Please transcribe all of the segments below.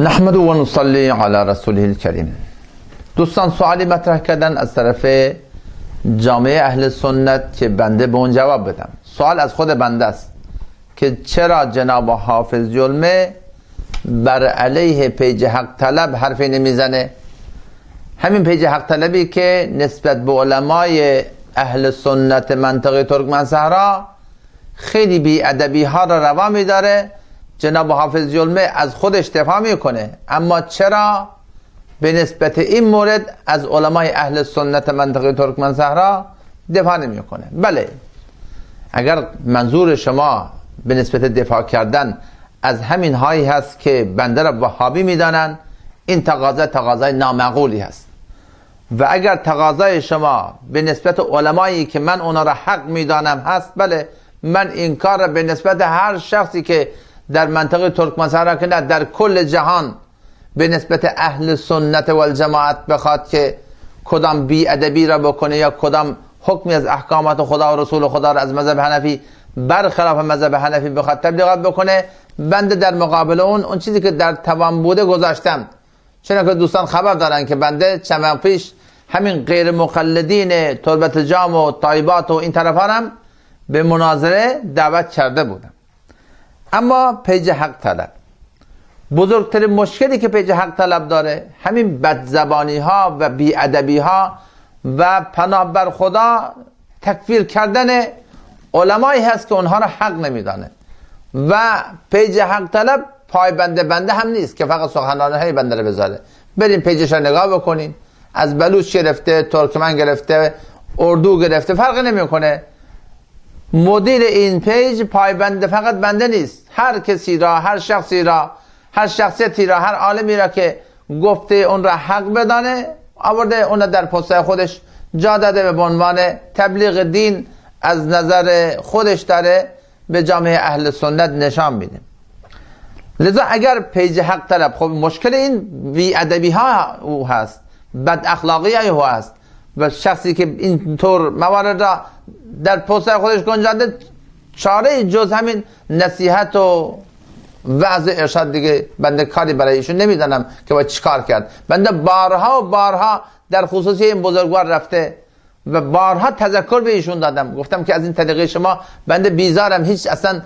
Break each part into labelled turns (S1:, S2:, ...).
S1: نحمد و نصلی علی رسوله الکریم. دوستان سوالی مطرح کردن از طرف جامعه اهل سنت که بنده به اون جواب بدم. سوال از خود بنده است که چرا جناب حافظ یلمه بر علیه پیج حق طلب حرفی نمیزنه؟ همین پیج حق طلبی که نسبت به علمای اهل سنت منطقه ترکمن صحرا خیلی بی ادبی ها را روا میداره، جناب حافظ یلمه از خودش دفاع میکنه، اما چرا به نسبت این مورد از علمای اهل سنت منطقه ترکمن صحرا دفاع نمیکنه؟ بله، اگر منظور شما به نسبت دفاع کردن از همین هایی هست که بنده را وهابی میدانن، این تقاضای نامعقولی هست. و اگر تقاضای شما به نسبت علمایی که من اونا را حق میدانم هست، بله، من این کار را به نسبت هر شخصی که در منطقه ترکمن صحرا که نه در کل جهان به نسبت اهل سنت و الجماعت بخواد که کدام بی ادبی را بکنه یا کدام حکمی از احکامات خدا و رسول خدا را از مذهب حنفی برخلاف مذهب حنفی بخواد تبلیغات بکنه، بنده در مقابل اون چیزی که در توان بوده گذاشتم. چون که دوستان خبر دارن که بنده چند وقت پیش همین غیر مقلدین تربت جام و طایبات و این طرفا هم به مناظره دعوت کرده بودم. اما پیج حق طلب، بزرگترین مشکلی که پیج حق طلب داره همین بدزبانی ها و بیادبی ها و پناه بر خدا تکفیر کردن علمایی هست که اونها را حق نمیدانه. و پیج حق طلب پای بنده هم نیست که فقط سخنرانی های بنده رو بذاره. بریم پیجش رو نگاه بکنین، از بلوچ گرفته، ترکمن گرفته، اردو گرفته، فرقی نمیکنه. مدیر این پیج پای بنده فقط بنده نیست، هر کسی را، هر شخصی را، هر شخصیتی را، هر عالمی را که گفته اون را حق بدانه آورده اون را در پست‌های خودش جا داده به عنوان تبلیغ دین از نظر خودش داره به جامعه اهل سنت نشان میده. لذا اگر پیج حق طلب، خب مشکل این بی ادبی ها او هست، بد اخلاقی ها او هست و شخصی که اینطور موارد را در پست‌های خودش گنجانده، چاره جز همین نصیحت و وعظ ارشاد دیگه بنده کاری برای ایشون نمیدانم که باید چیکار کرد. بنده بارها و بارها در خصوصی این بزرگوار رفته و بارها تذکر به ایشون دادم، گفتم که از این طریقه شما بنده بیزارم، هیچ اصلا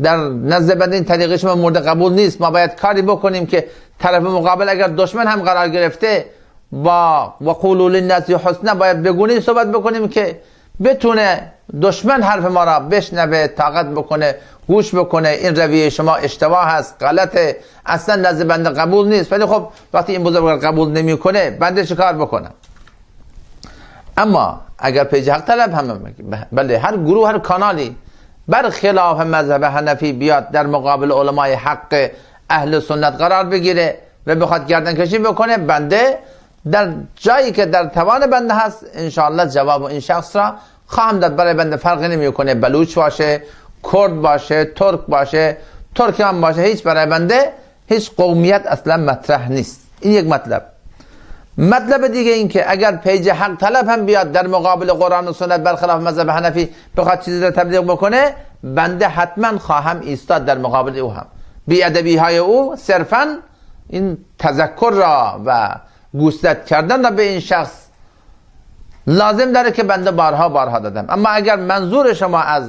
S1: در نزد بنده این طریقه شما مورد قبول نیست. ما باید کاری بکنیم که طرف مقابل اگر دشمن هم قرار گرفته با قولوا للناس حسنا باید بگونی صحبت بکنیم که بتونه دشمن حرف ما را بشنوه، طاقت بکنه، گوش بکنه. این رویه شما اشتباه هست، غلطه، اصلا نزد بنده قبول نیست. ولی خب وقتی این بزرگوار قبول نمیکنه بنده چیکار بکنم؟ اما اگر پیج حق طلب هم، بله، هر گروه، هر کانالی برخلاف مذهب حنفی بیاد در مقابل علمای حق اهل سنت قرار بگیره و بخواد گردن کشی بکنه، بنده در جایی که در توان بنده هست انشاءالله جواب این شخص را خواهم داد. برای بنده فرقی نمیکنه بلوچ باشه، کرد باشه، ترک باشه، ترکمن باشه، هیچ برای بنده هیچ قومیت اصلا مطرح نیست. این یک مطلب. مطلب دیگه این که اگر پیج حق طلب هم بیاد در مقابل قرآن و سنت برخلاف مذهب حنفی بخواد چیزی را تبلیغ بکنه، بنده حتما خواهم ایستاد در مقابل او هم. بی‌ادبی های او صرفا این تذکر را و گوشزد کردن را به این شخص لازم داره که بنده بارها دادم. اما اگر منظور شما از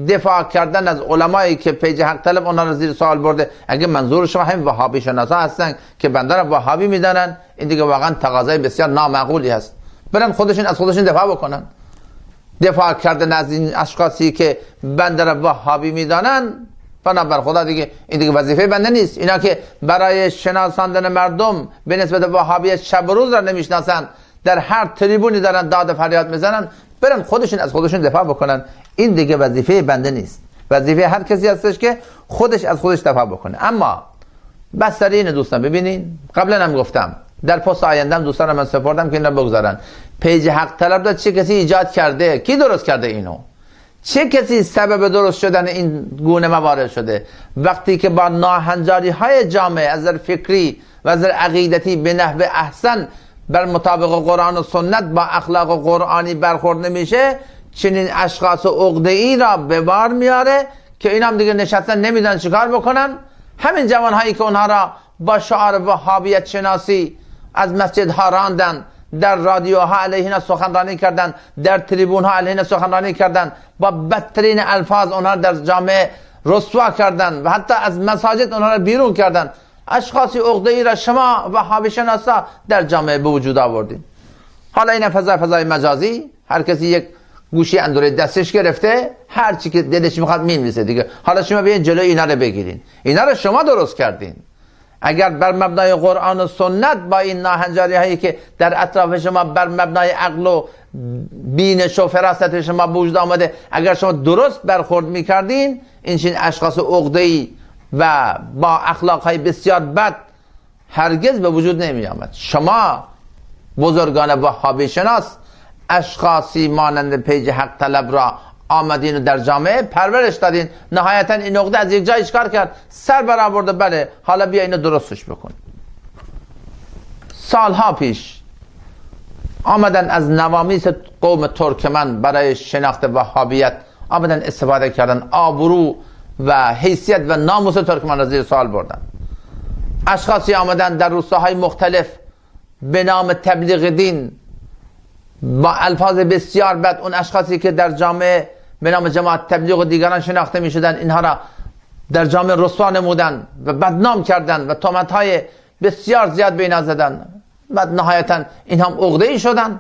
S1: دفاع کردن از علمایی که پیج حق طلب اونا رو زیر سوال برده، اگر منظور شما همین وهابی شناسا هستن که بنده را وهابی میدانن، این دیگه واقعا تقاضای بسیار نامعقولی هست. برن خودشون از خودشون دفاع بکنن. دفاع کردن از این اشخاصی که بنده را وهابی میدانن، بنابر خدا دیگه این دیگه وظیفه بنده نیست. اینا که برای شناساندن مردم به نسبت وهابیت شب و روز را نمیشناسن، در هر تریبونی دارن داد فریاد میزنن، برن خودشون از خودشون دفاع بکنن. این دیگه وظیفه بنده نیست، وظیفه هر کسی هستش که خودش از خودش دفاع بکنه. اما بس سر اینه دوستان، ببینین قبلا هم گفتم در پست آیندهم دوستان من سپردم که اینا بگذارن پیج حق طلب را چه کسی ایجاد کرده، کی درست کرده اینو، چه کسی سبب درست شدن این گونه موارد شده. وقتی که با ناهنجاری های جامعه از نظر فکری و از نظر عقیدتی به نحو احسن بر مطابق قرآن و سنت با اخلاق قرآنی برخورد نمیشه، چنین اشخاص عقده‌ای را به بار میاره که اینا هم دیگه نشستن نمیدونن چیکار بکنن. همین جوانهایی که اونها را با شعار وهابیت شناسی از مسجدها راندن، در رادیوها علیه اینا سخنرانی کردن، در تریبونها علیه اینا سخنرانی کردن، با بدترین الفاظ اونها در جامعه رسوا کردن و حتی از مساجد اونها را بیرون کردن. اشخاصی عقده‌ای را شما وهابی شناسا در جامعه به وجود آوردین. حالا این فضای مجازی، هر کسی یک گوشی اندروید دستش گرفته، هر چی که دلش میخواد مینویسه دیگه. حالا شما بیاین جلوی اینا رو بگیرین. اینا رو شما درست کردین. اگر بر مبنای قرآن و سنت با این ناهنجاری هایی که در اطراف شما بر مبنای عقل و بینش و فراست شما به وجود آمده، اگر شما درست برخورد میکردین، این اشخاص عقده‌ای و با اخلاقهای بسیار بد هرگز به وجود نمی آمد. شما بزرگان وهابی شناس اشخاصی مانند پیج حق طلب را آمدین و در جامعه پرورش دادین. نهایتا این عقده از یک جای کار کرد، سر برآورده. بله حالا بیا اینو درستش بکن. سالها پیش آمدن از نوامیس قوم ترکمن برای شناخت وهابیت آمدن استفاده کردن، آبرو و حیثیت و ناموس ترکمن را زیر سوال بردن. اشخاصی آمدن در روستاهای مختلف به نام تبلیغ دین با الفاظ بسیار بد، اون اشخاصی که در جامعه به نام جماعت تبلیغ و دیگران شناخته می شدن، اینها را در جامعه رسوا نمودن و بدنام کردن و تهمت‌های بسیار زیاد به اینا زدن. بعد نهایتا این هم عقده‌ای شدن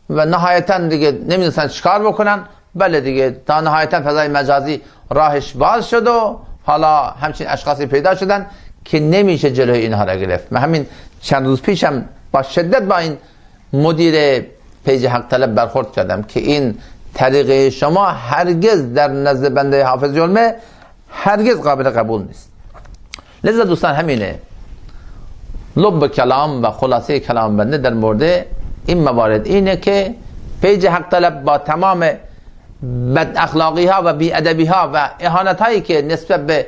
S1: و نهایتا دیگه نمی‌دونن چیکار بکنن. بله دیگه تا نهایتا فضای مجازی راهش باز شد و حالا همچین اشخاصی پیدا شدن که نمیشه جلوی اینها را گرفت. من همین چند روز پیشم با شدت با این مدیر پیج حق طلب برخورد کردم که این طریقه شما هرگز در نزد بنده حافظ یلمه هرگز قابل قبول نیست. لذا دوستان همینه لب کلام و خلاصه کلام بنده در مورد این موارد اینه که پیج حق طلب با تمام بد اخلاقی ها و بی ادبی ها و اهانت هایی که نسبت به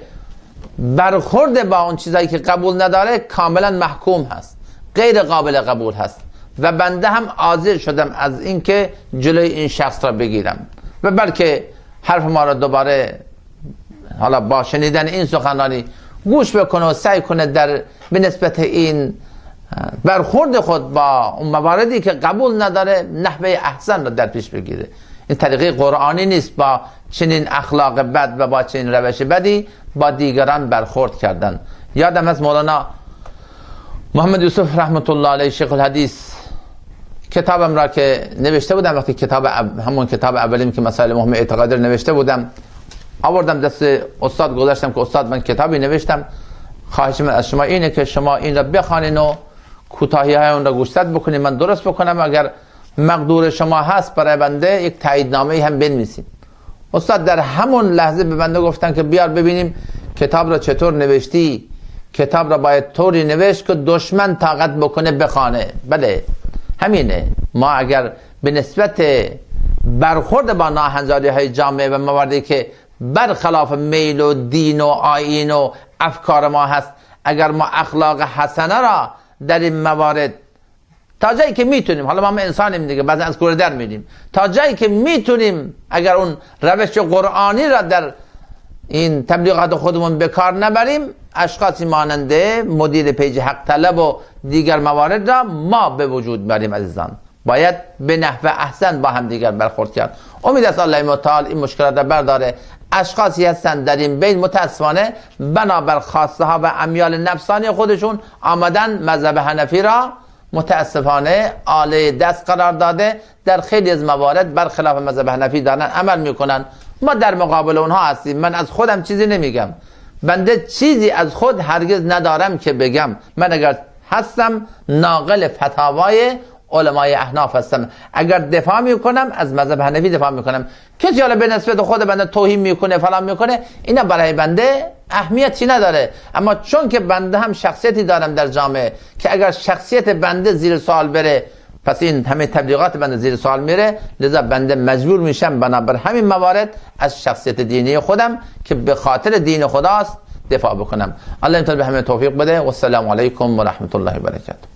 S1: برخورد با اون چیزایی که قبول نداره کاملا محکوم هست، غیر قابل قبول هست و بنده هم عاجز شدم از این که جلوی این شخص را بگیرم و بلکه حرف ما را دوباره حالا با شنیدن این سخنرانی گوش بکنه و سعی کنه در به نسبت این برخورد خود با اون مواردی که قبول نداره نحوه احسن را در پیش بگیره. این طریقه قرآنی نیست با چنین اخلاق بد و با چنین روش بدی با دیگران برخورد کردن. یادم از مولانا محمد یوسف رحمت الله علیه شیخ الحدیث کتابم را که نوشته بودم، وقتی همون کتاب اولیم که مسائل مهم اعتقادی نوشته بودم آوردم دست استاد گذاشتم که استاد من کتابی نوشتم، خواهش من از شما اینه که شما این را بخوانید و کوتاهی های اون را گوشزد بکنید، من درست بکنم، اگر مقدور شما هست برای بنده یک تاییدنامه هم بنویسید. استاد در همون لحظه به بنده گفتن که بیار ببینیم کتاب را چطور نوشتی، کتاب را باید طوری نوشت که دشمن طاقت بکنه بخوانه. بله همینه، ما اگر به نسبت برخورد با ناهنجاری های جامعه و مواردی که برخلاف میل و دین و آیین و افکار ما هست، اگر ما اخلاق حسنه را در این موارد تا جایی که میتونیم، حالا ما انسانیم دیگه بعضی از کوره در میریم، تا جایی که میتونیم اگر اون روش قرآنی را در این تبلیغات خودمون به کار نبریم، اشخاصی ماننده مدیر پیج حق طلب و دیگر موارد را ما به وجود بریم. عزیزان باید به نحو احسن با هم دیگر برخورد کرد. امید است الله متعال این مشکلات را برداره. اشخاصی هستند در این بین متاسفانه بنابر خواسته ها و امیال نفسانی خودشون آمدن مذهب حنفی را متاسفانه آله دست قرار داده، در خیلی از موارد برخلاف مذهب حنفی دارن عمل میکنن. ما در مقابل اونها هستیم. من از خودم چیزی نمیگم، بنده چیزی از خود هرگز ندارم که بگم. من اگر هستم ناقل فتاوای علمای احناف هستم، اگر دفاع میکنم از مذهب حنفی دفاع میکنم. کسی حالا به نسبت خود بنده توهین میکنه فلان میکنه، اینا برای بنده اهمیتی نداره. اما چون که بنده هم شخصیتی دارم در جامعه که اگر شخصیت بنده زیر سوال بره، پس این همه تبلیغات بنده زیر سوال میره. لذا بنده مجبور میشم بنابر همین موارد از شخصیت دینی خودم که به خاطر دین خداست دفاع بکنم. الله تعالی به همه توفیق بده و السلام علیکم و رحمت الله و برکاته.